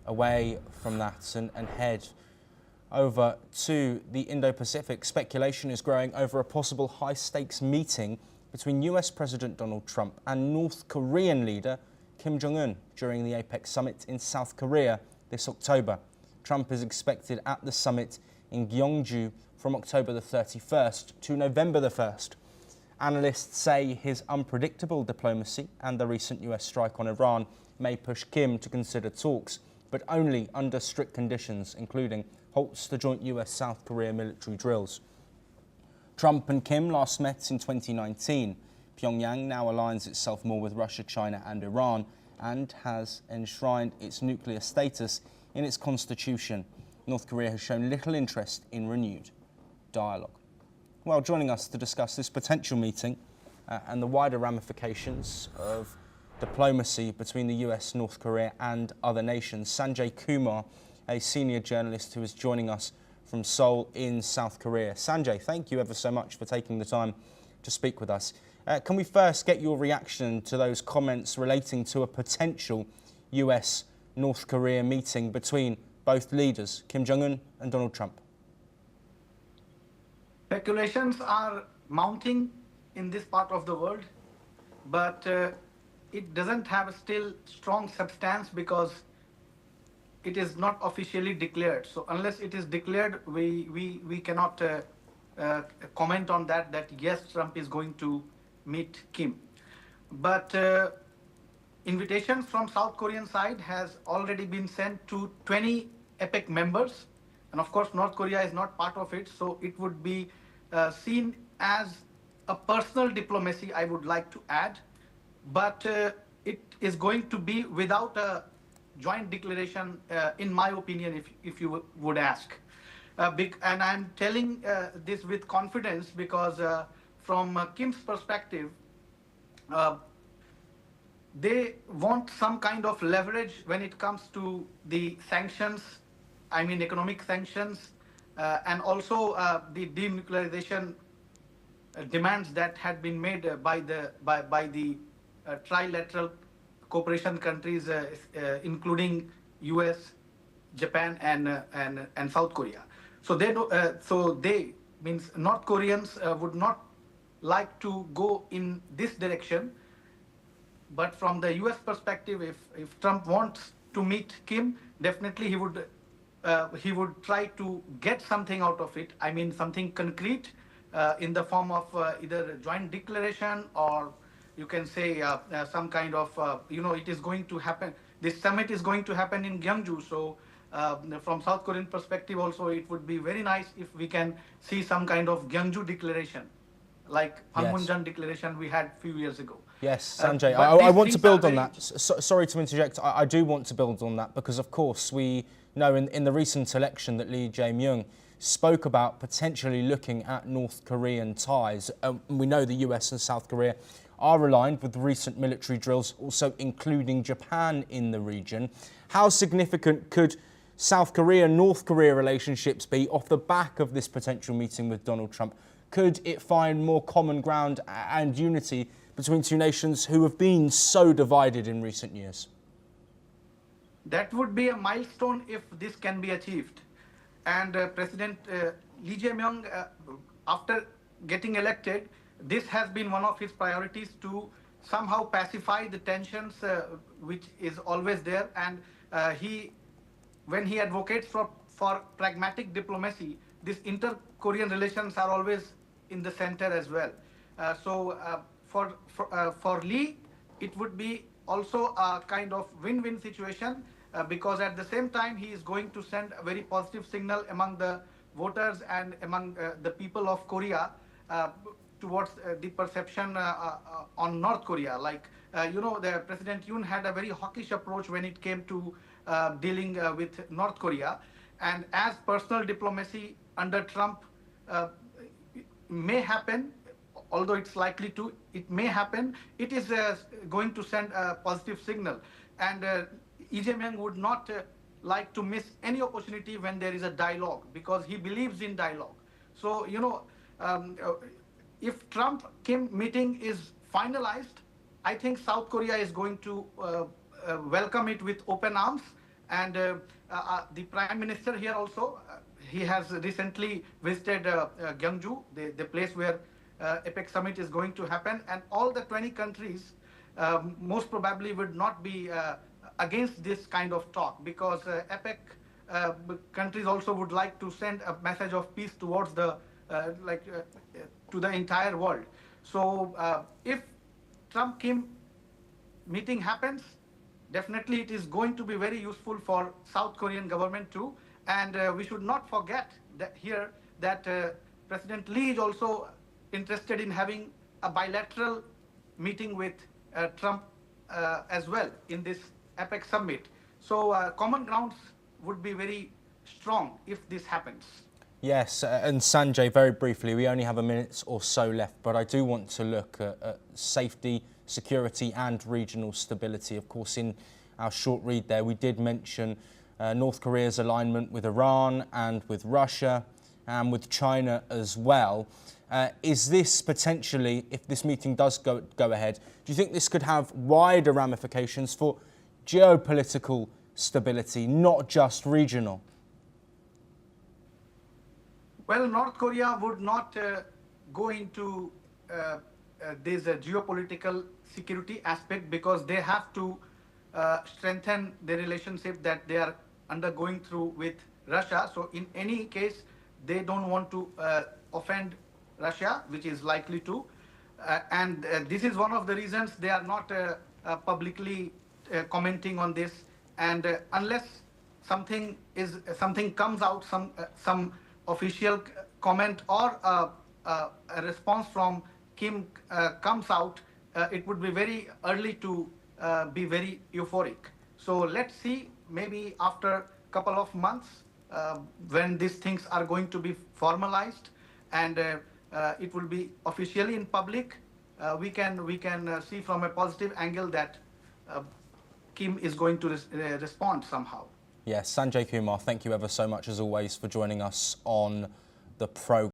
away from that and head over to the Indo-Pacific. Speculation is growing over a possible high-stakes meeting between US President Donald Trump and North Korean leader Kim Jong-Un during the APEC summit in South Korea this October. Trump is expected at the summit in Gyeongju from October the 31st to November the 1st. Analysts say his unpredictable diplomacy and the recent US strike on Iran may push Kim to consider talks, but only under strict conditions, including halts to joint US-South Korea military drills. Trump and Kim last met in 2019. Pyongyang now aligns itself more with Russia, China and Iran and has enshrined its nuclear status in its constitution. North Korea has shown little interest in renewed dialogue. Well, joining us to discuss this potential meeting and the wider ramifications of diplomacy between the US, North Korea and other nations, Sanjay Kumar, a senior journalist who is joining us from Seoul in South Korea. Sanjay, thank you ever so much for taking the time to speak with us. Can we first get your reaction to those comments relating to a potential US-North Korea meeting between both leaders, Kim Jong-un and Donald Trump? Speculations are mounting in this part of the world, but it doesn't have still strong substance because it is not officially declared. So unless it is declared, we cannot comment on that yes, Trump is going to meet Kim. But invitations from South Korean side has already been sent to 20 APEC members. And of course, North Korea is not part of it. So it would be seen as a personal diplomacy, I would like to add. But it is going to be without a joint declaration, in my opinion, if you would ask. And I'm telling this with confidence because from Kim's perspective, they want some kind of leverage when it comes to the sanctions, I mean economic sanctions, and also the denuclearization demands that had been made by the trilateral cooperation countries, including US, Japan, and South Korea. So they means North Koreans would not like to go in this direction. But from the US perspective, if Trump wants to meet Kim, definitely he would try to get something out of it. I mean, something concrete in the form of either a joint declaration or you can say some kind of, it is going to happen. This summit is going to happen in Gyeongju. So from South Korean perspective also, it would be very nice if we can see some kind of Gyeongju declaration, like Panmunjom declaration we had a few years ago. Yes, Sanjay, I want to build on that. Sorry to interject. I do want to build on that because, of course, we know in the recent election that Lee Jae-myung spoke about potentially looking at North Korean ties. We know the US and South Korea are aligned with recent military drills, also including Japan in the region. How significant could South Korea-North Korea relationships be off the back of this potential meeting with Donald Trump? Could it find more common ground and unity between two nations who have been so divided in recent years? That would be a milestone if this can be achieved. And President Lee Jae-myung, after getting elected, this has been one of his priorities to somehow pacify the tensions which is always there. And when he advocates for pragmatic diplomacy, these inter-Korean relations are always in the center as well. For Lee, it would be also a kind of win-win situation because at the same time, he is going to send a very positive signal among the voters and among the people of Korea towards the perception on North Korea. Like, the President Yoon had a very hawkish approach when it came to dealing with North Korea. And as personal diplomacy under Trump may happen, although it's likely to, it may happen, it is going to send a positive signal. And Lee Jae-myung would not like to miss any opportunity when there is a dialogue because he believes in dialogue. So, if Trump-Kim meeting is finalized, I think South Korea is going to welcome it with open arms And the Prime Minister here also, he has recently visited Gyeongju, the place where APEC summit is going to happen, and all the 20 countries most probably would not be against this kind of talk, because APEC countries also would like to send a message of peace towards the to the entire world. So if Trump-Kim meeting happens, definitely it is going to be very useful for South Korean government too. And we should not forget that here that President Lee is also interested in having a bilateral meeting with Trump as well in this APEC summit. So common grounds would be very strong if this happens. Yes, and Sanjay, very briefly, we only have a minute or so left, but I do want to look at safety, security and regional stability. Of course, in our short read there, we did mention North Korea's alignment with Iran and with Russia and with China as well. Is this potentially, if this meeting does go ahead, do you think this could have wider ramifications for geopolitical stability, not just regional? Well, North Korea would not go into this geopolitical security aspect, because they have to strengthen the relationship that they are undergoing through with Russia. So in any case, they don't want to offend Russia, which is likely to. And this is one of the reasons they are not publicly commenting on this. And unless something comes out, some official comment or a response from Kim comes out, it would be very early to be very euphoric. So let's see, maybe after a couple of months, when these things are going to be formalized and it will be officially in public, we can see from a positive angle that Kim is going to respond somehow. Yes, Sanjay Kumar, thank you ever so much as always for joining us on the program.